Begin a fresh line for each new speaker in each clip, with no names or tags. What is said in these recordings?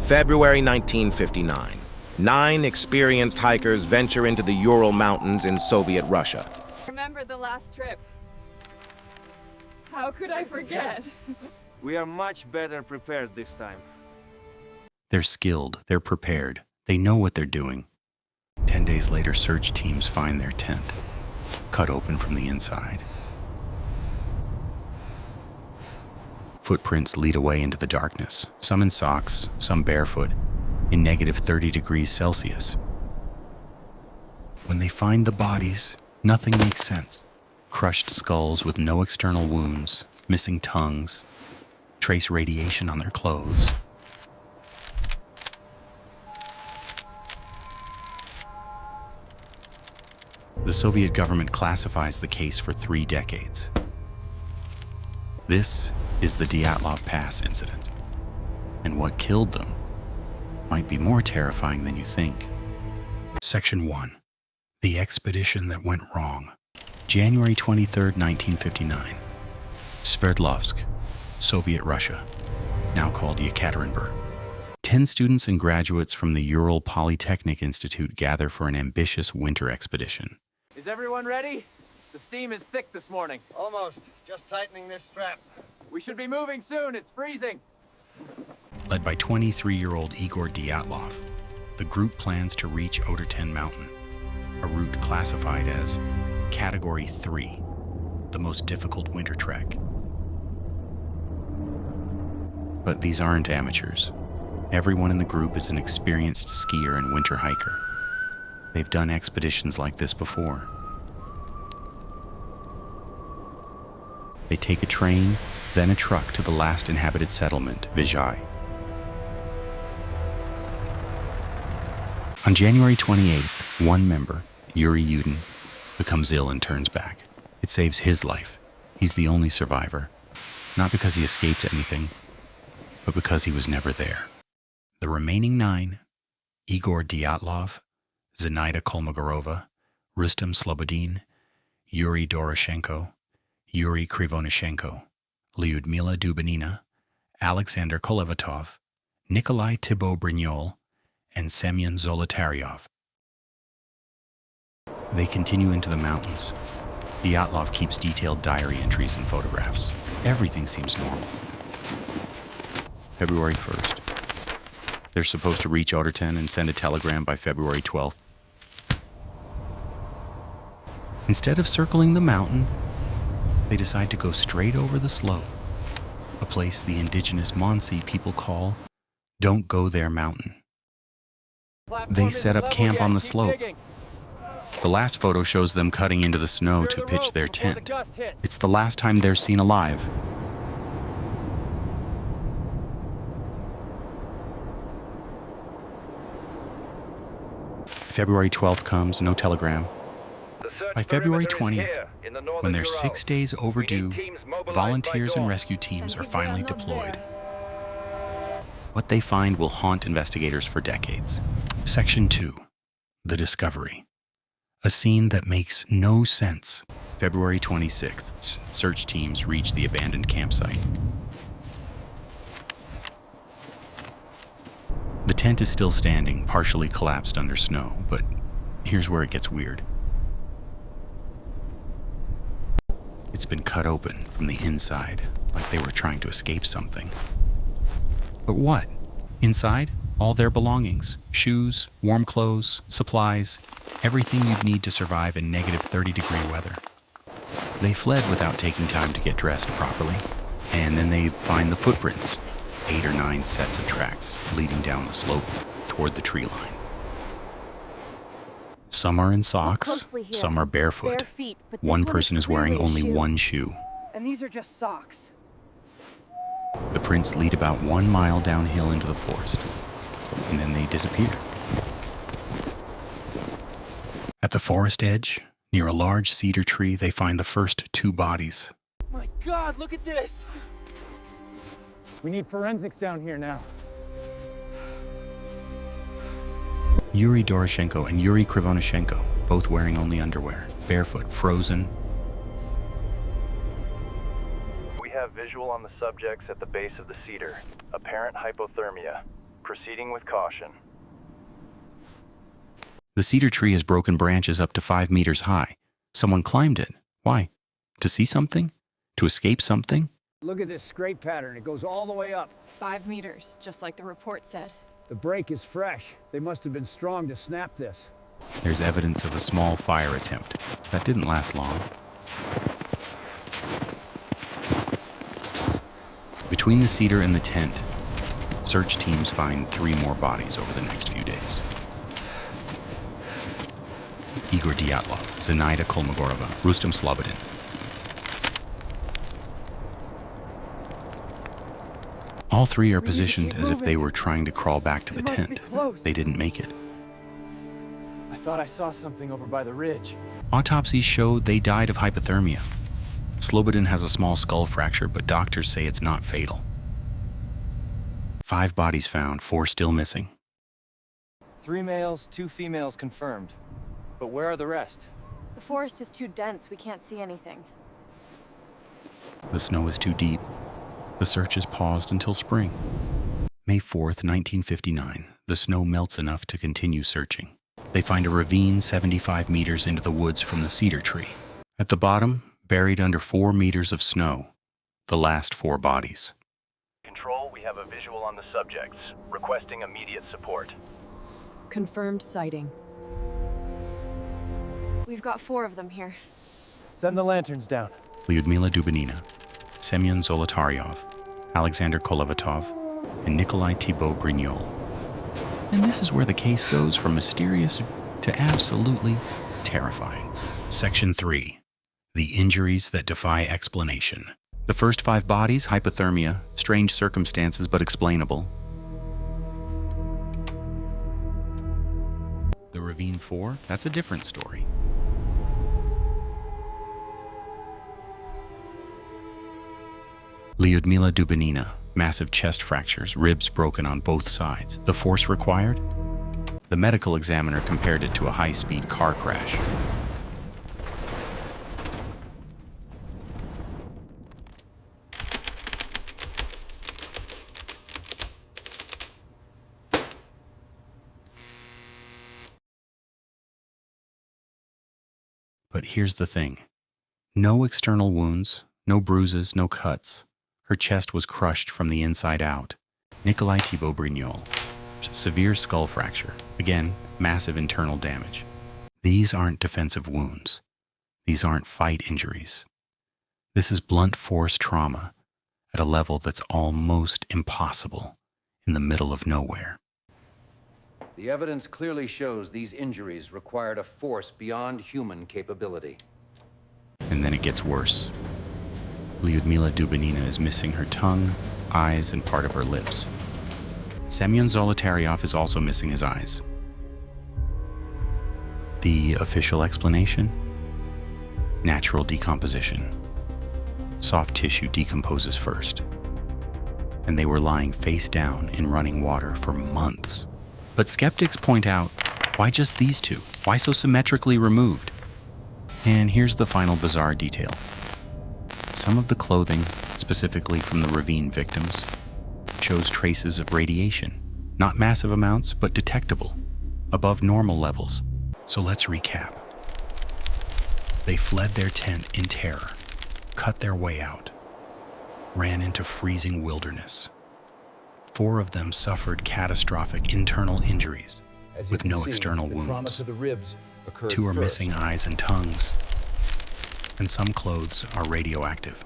February 1959. 9 experienced hikers venture into the Ural Mountains in Soviet Russia.
Remember the last trip. How could I forget?
We are much better prepared this time.
They're skilled, they're prepared, they know what they're doing. 10 days later, search teams find their tent, cut open from the inside. Footprints lead away into the darkness, some in socks, some barefoot, in negative 30 degrees Celsius. When they find the bodies, nothing makes sense. Crushed skulls with no external wounds, missing tongues, trace radiation on their clothes. The Soviet government classifies the case for 3 decades. This is the Dyatlov Pass Incident. And what killed them might be more terrifying than you think. Section 1. The expedition that went wrong. January 23, 1959. Sverdlovsk, Soviet Russia, now called Yekaterinburg. 10 students and graduates from the Ural Polytechnic Institute gather for an ambitious winter expedition.
Is everyone ready? The steam is thick this morning.
Almost. Just tightening this strap.
We should be moving soon. It's freezing.
Led by 23-year-old Igor Dyatlov, the group plans to reach Oterten Mountain, a route classified as Category 3, the most difficult winter trek. But these aren't amateurs. Everyone in the group is an experienced skier and winter hiker. They've done expeditions like this before. They take a train, then a truck to the last inhabited settlement, Vizhai. On January 28th, one member, Yuri Yudin, becomes ill and turns back. It saves his life. He's the only survivor, not because he escaped anything, but because he was never there. The remaining 9, Igor Dyatlov, Zenaida Kolmogorova, Rustem Slobodin, Yuri Doroshenko, Yuri Krivonishenko, Lyudmila Dubinina, Alexander Kolevatov, Nikolai Thibault-Brignol, and Semyon Zolotaryov. They continue into the mountains. Dyatlov keeps detailed diary entries and photographs. Everything seems normal. February 1st. They're supposed to reach Oterten and send a telegram by February 12th. Instead of circling the mountain, they decide to go straight over the slope, a place the indigenous Mansi people call Don't Go There Mountain. They set up camp on the slope. The last photo shows them cutting into the snow to pitch their tent. It's the last time they're seen alive. February 12th comes, no telegram. By February 20th, when they're 6 days overdue, volunteers and rescue teams are finally deployed. What they find will haunt investigators for decades. Section 2. The Discovery. A scene that makes no sense. February 26th, search teams reach the abandoned campsite. The tent is still standing, partially collapsed under snow, but here's where it gets weird. It's been cut open from the inside, like they were trying to escape something. But what? Inside, all their belongings, shoes, warm clothes, supplies, everything you'd need to survive in negative 30-degree weather. They fled without taking time to get dressed properly, and then they find the footprints, 8 or 9 sets of tracks leading down the slope toward the tree line. Some are in socks, some are barefoot. One person is wearing only one shoe.
And these are just socks.
The prints lead about 1 mile downhill into the forest, and then they disappear. At the forest edge, near a large cedar tree, they find the first 2 bodies.
My God, look at this!
We need forensics down here now.
Yuri Doroshenko and Yuri Krivonishenko, both wearing only underwear, barefoot, frozen.
We have visual on the subjects at the base of the cedar. Apparent hypothermia. Proceeding with caution.
The cedar tree has broken branches up to 5 meters high. Someone climbed it. Why? To see something? To escape something?
Look at this scrape pattern. It goes all the way up.
5 meters, just like the report said.
The break is fresh. They must have been strong to snap this.
There's evidence of a small fire attempt. That didn't last long. Between the cedar and the tent, search teams find 3 more bodies over the next few days. Igor Dyatlov, Zenaida Kolmogorova, Rustem Slobodin. All 3 are positioned as if they were trying to crawl back to the tent. They didn't make it.
I thought I saw something over by the ridge.
Autopsies showed they died of hypothermia. Slobodin has a small skull fracture, but doctors say it's not fatal. 5 bodies found, 4 still missing.
3 males, 2 females confirmed. But where are the rest?
The forest is too dense, we can't see anything.
The snow is too deep. The search is paused until spring. May 4th, 1959, the snow melts enough to continue searching. They find a ravine 75 meters into the woods from the cedar tree. At the bottom, buried under 4 meters of snow, the last 4 bodies.
Control, we have a visual on the subjects. Requesting immediate support.
Confirmed sighting.
We've got 4 of them here.
Send the lanterns down.
Lyudmila Dubinina, Semyon Zolotaryov, Alexander Kolevatov, and Nikolai Thibault Brignol. And this is where the case goes from mysterious to absolutely terrifying. Section 3. The injuries that defy explanation. The first 5 bodies, hypothermia, strange circumstances but explainable. The ravine 4, that's a different story. Lyudmila Dubinina, massive chest fractures, ribs broken on both sides. The force required? The medical examiner compared it to a high-speed car crash. But here's the thing. No external wounds, no bruises, no cuts. Her chest was crushed from the inside out. Nikolai Thibault Brignol, severe skull fracture. Again, massive internal damage. These aren't defensive wounds. These aren't fight injuries. This is blunt force trauma at a level that's almost impossible in the middle of nowhere.
The evidence clearly shows these injuries required a force beyond human capability.
And then it gets worse. Lyudmila Dubinina is missing her tongue, eyes, and part of her lips. Semyon Zolotaryov is also missing his eyes. The official explanation? Natural decomposition. Soft tissue decomposes first. And they were lying face down in running water for months. But skeptics point out, why just these 2? Why so symmetrically removed? And here's the final bizarre detail. Some of the clothing, specifically from the ravine victims, shows traces of radiation. Not massive amounts, but detectable, above normal levels. So let's recap. They fled their tent in terror, cut their way out, ran into freezing wilderness. 4 of them suffered catastrophic internal injuries with no external wounds. 2 are missing eyes and tongues. And some clothes are radioactive.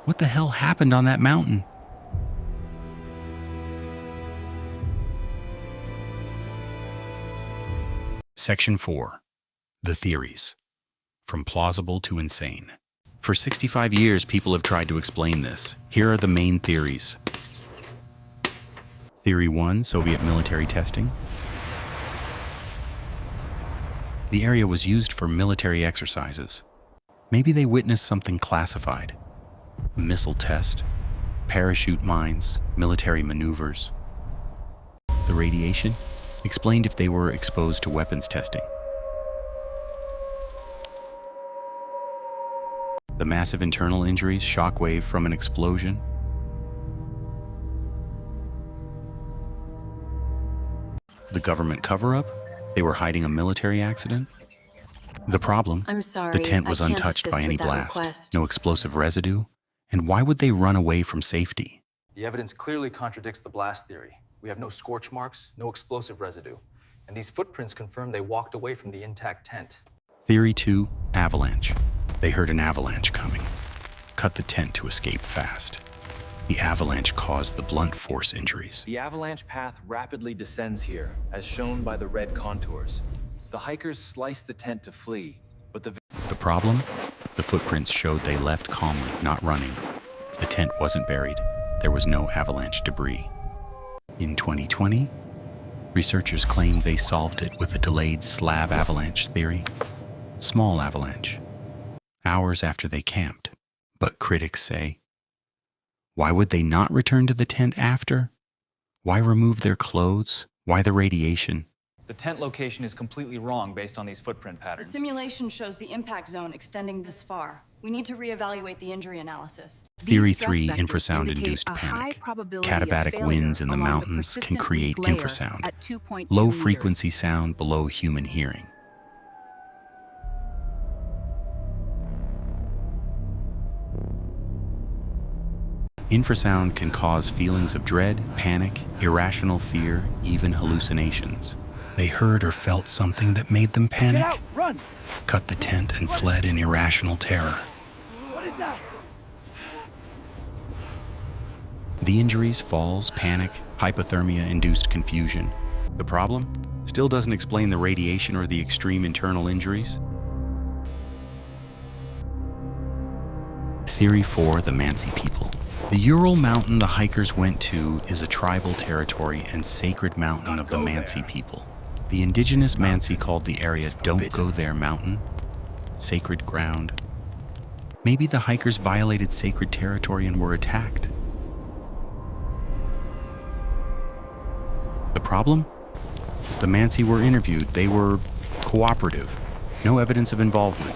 What the hell happened on that mountain? Section 4. The theories. From plausible to insane. For 65 years, people have tried to explain this. Here are the main theories. Theory 1, Soviet military testing. The area was used for military exercises. Maybe they witnessed something classified. A missile test, parachute mines, military maneuvers. The radiation explained if they were exposed to weapons testing. The massive internal injuries, shockwave from an explosion. The government cover-up? They were hiding a military accident? The problem?
I'm sorry.
The tent was
I can't
untouched
assist
by any
with that
blast.
request.
No explosive residue. And why would they run away from safety?
The evidence clearly contradicts the blast theory. We have no scorch marks, no explosive residue. And these footprints confirm they walked away from the intact tent.
Theory 2, avalanche. They heard an avalanche coming. Cut the tent to escape fast. The avalanche caused the blunt force injuries.
The avalanche path rapidly descends here, as shown by the red contours. The hikers sliced the tent to flee, but the
problem? The footprints showed they left calmly, not running. The tent wasn't buried. There was no avalanche debris. In 2020, researchers claimed they solved it with a delayed slab avalanche theory. Small avalanche. Hours after they camped. But critics say, why would they not return to the tent after? Why remove their clothes? Why the radiation?
The tent location is completely wrong based on these footprint
The
patterns.
simulation shows the impact zone extending this far. We need to reevaluate the injury analysis.
Theory 3, infrasound-induced panic. Katabatic winds in the mountains can create infrasound, low-frequency sound below human hearing. Infrasound can cause feelings of dread, panic, irrational fear, even hallucinations. They heard or felt something that made them panic,
Get out! Run!
cut the tent, and fled in irrational terror.
What is that?
The injuries, falls, panic, hypothermia-induced confusion. The problem? Still doesn't explain the radiation or the extreme internal injuries. Theory 4, the Mansi people. The Ural mountain the hikers went to is a tribal territory and sacred mountain of the Mansi people. The indigenous Mansi called the area Don't Go There Mountain, sacred ground. Maybe the hikers violated sacred territory and were attacked. The problem? The Mansi were interviewed. They were cooperative. No evidence of involvement.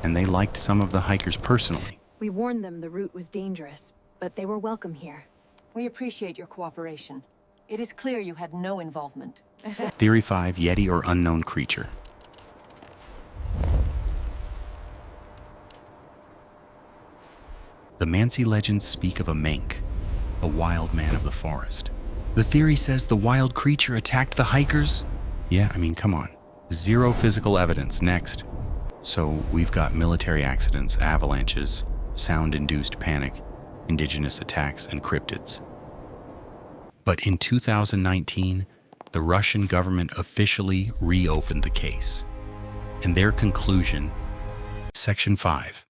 And they liked some of the hikers personally.
We warned them the route was dangerous, but they were welcome here.
We appreciate your cooperation. It is clear you had no involvement.
Theory 5, Yeti or unknown creature. The Mansi legends speak of a mink, a wild man of the forest. The theory says the wild creature attacked the hikers? Yeah, I mean, come on. Zero physical evidence. Next. So we've got military accidents, avalanches, sound-induced panic, indigenous attacks, and cryptids. But in 2019, the Russian government officially reopened the case. And their conclusion, Section 5,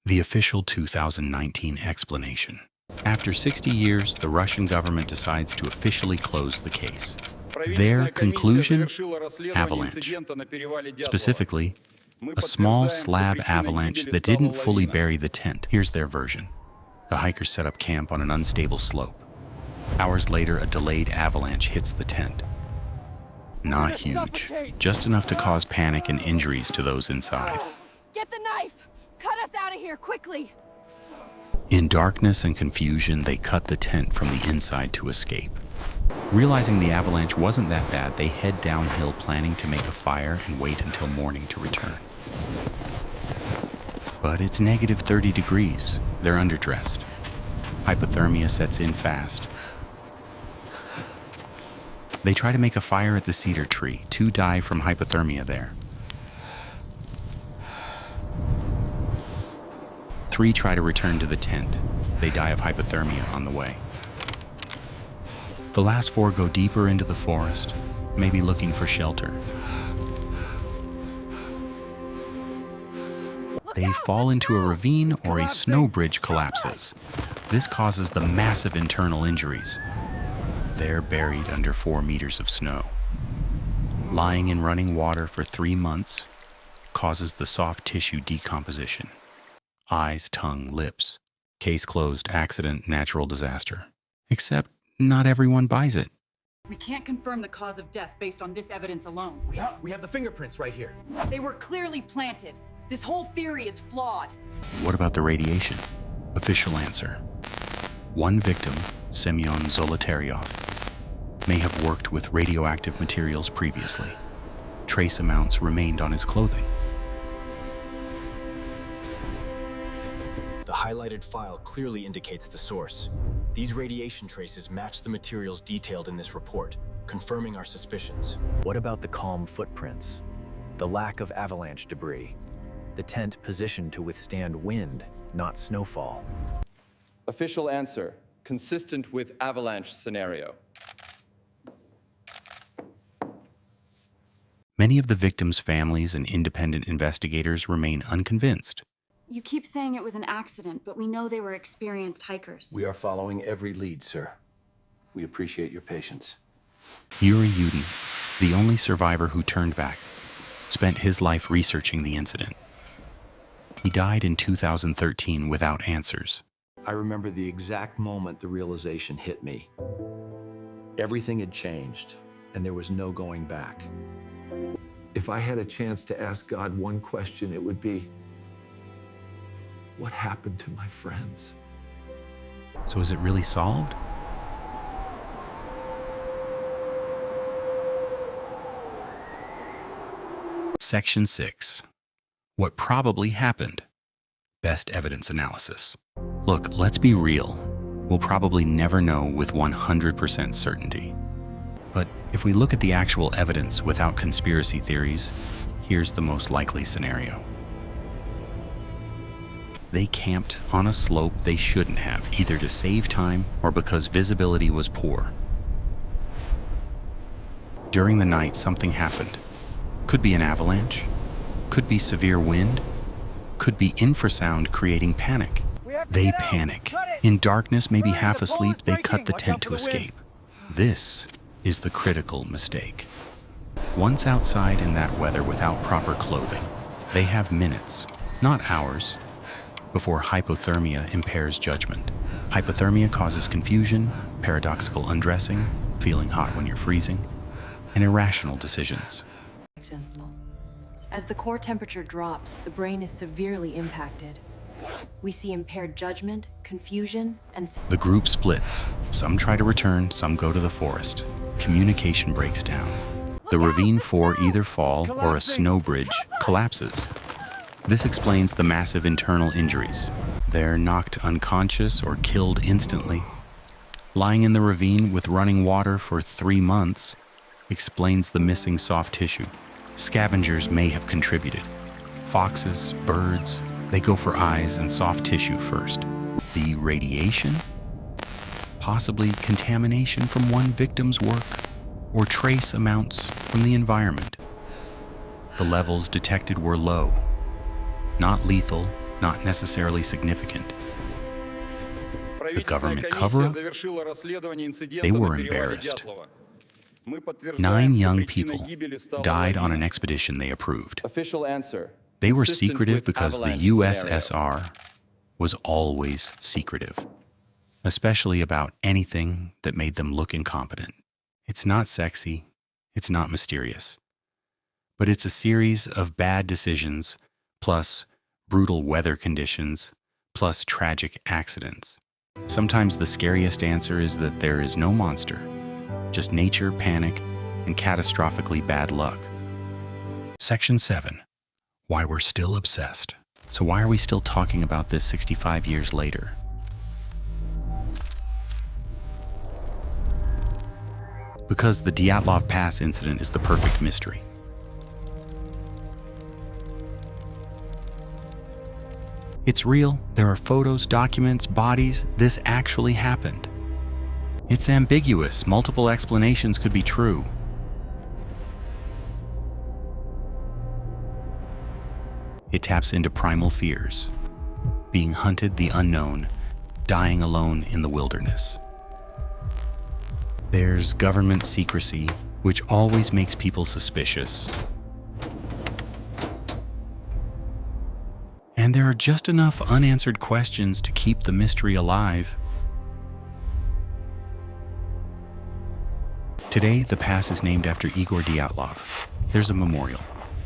the official 2019 explanation. After 60 years, the Russian government decides to officially close the case. Their conclusion, avalanche. Specifically, a small slab avalanche that didn't fully bury the tent. Here's their version. The hikers set up camp on an unstable slope. Hours later, a delayed avalanche hits the tent. Not huge, just enough to cause panic and injuries to those inside.
Get the knife! Cut us out of here, quickly!
In darkness and confusion, they cut the tent from the inside to escape. Realizing the avalanche wasn't that bad, they head downhill planning to make a fire and wait until morning to return. But it's negative 30 degrees. They're underdressed. Hypothermia sets in fast. They try to make a fire at the cedar tree. 2 die from hypothermia there. 3 try to return to the tent. They die of hypothermia on the way. The last 4 go deeper into the forest, maybe looking for shelter. They fall into a ravine or a snow bridge collapses. This causes the massive internal injuries. They're buried under 4 meters of snow. Lying in running water for 3 months causes the soft tissue decomposition. Eyes, tongue, lips. Case closed, accident, natural disaster. Except not everyone buys it.
We can't confirm the cause of death based on this evidence alone.
We have the fingerprints right here.
They were clearly planted. This whole theory is flawed.
What about the radiation? Official answer. 1 victim, Semyon Zolotaryov. may have worked with radioactive materials previously. Trace amounts remained on his clothing.
The highlighted file clearly indicates the source. These radiation traces match the materials detailed in this report, confirming our suspicions.
What about the calm footprints? The lack of avalanche debris? The tent positioned to withstand wind, not snowfall?
Official answer, consistent with avalanche scenario.
Many of the victims' families and independent investigators remain unconvinced.
You keep saying it was an accident, but we know they were experienced hikers.
We are following every lead, sir. We appreciate your patience.
Yuri Yudin, the only survivor who turned back, spent his life researching the incident. He died in 2013 without answers.
I remember the exact moment the realization hit me. Everything had changed, and there was no going back.
If I had a chance to ask God one question, it would be, what happened to my friends?
So is it really solved? Section 6. What probably happened. Best evidence analysis. Look, let's be real. We'll probably never know with 100% certainty. But if we look at the actual evidence without conspiracy theories, here's the most likely scenario. They camped on a slope they shouldn't have, either to save time or because visibility was poor. During the night, something happened. Could be an avalanche, could be severe wind, could be infrasound creating panic. They panic. In darkness, maybe half asleep, they cut the tent to escape. This is the critical mistake. Once outside in that weather without proper clothing, they have minutes, not hours, before hypothermia impairs judgment. Hypothermia causes confusion, paradoxical undressing, feeling hot when you're freezing, and irrational decisions.
As the core temperature drops, the brain is severely impacted. We see impaired judgment, confusion, and...
The group splits. Some try to return, some go to the forest. Communication breaks down. The ravine floor either fall or a snow bridge collapses. This explains the massive internal injuries. They're knocked unconscious or killed instantly. Lying in the ravine with running water for 3 months explains the missing soft tissue. Scavengers may have contributed. Foxes, birds, they go for eyes and soft tissue first. The radiation? Possibly contamination from one victim's work, or trace amounts from the environment. The levels detected were low. Not lethal, not necessarily significant. The government cover-up? They were embarrassed. 9 young people died on an expedition they approved.
Official answer.
They were secretive because the USSR was always secretive, especially about anything that made them look incompetent. It's not sexy, it's not mysterious, but it's a series of bad decisions plus brutal weather conditions plus tragic accidents. Sometimes the scariest answer is that there is no monster, just nature, panic, and catastrophically bad luck. Section 7. Why we're still obsessed. So why are we still talking about this 65 years later? Because the Dyatlov Pass Incident is the perfect mystery. It's real, there are photos, documents, bodies, this actually happened. It's ambiguous, multiple explanations could be true. It taps into primal fears, being hunted, the unknown, dying alone in the wilderness. There's government secrecy, which always makes people suspicious. And there are just enough unanswered questions to keep the mystery alive. Today, the pass is named after Igor Dyatlov. There's a memorial.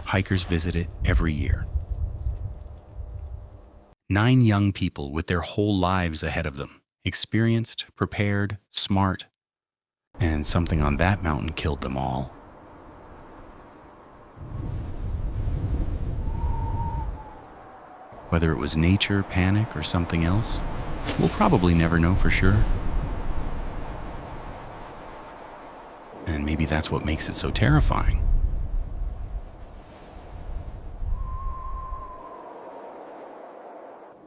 Hikers visit it every year. 9 young people with their whole lives ahead of them, experienced, prepared, smart, And something on that mountain killed them all. Whether it was nature, panic, or something else, we'll probably never know for sure. And maybe that's what makes it so terrifying.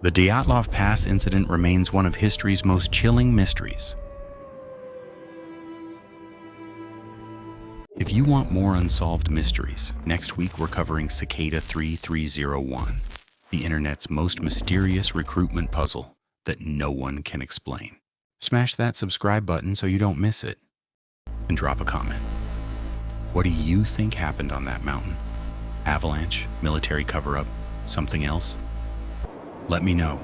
The Dyatlov Pass Incident remains one of history's most chilling mysteries. If you want more unsolved mysteries, next week we're covering Cicada 3301, the internet's most mysterious recruitment puzzle that no one can explain. Smash that subscribe button so you don't miss it. And drop a comment. What do you think happened on that mountain? Avalanche, military cover-up, something else? Let me know.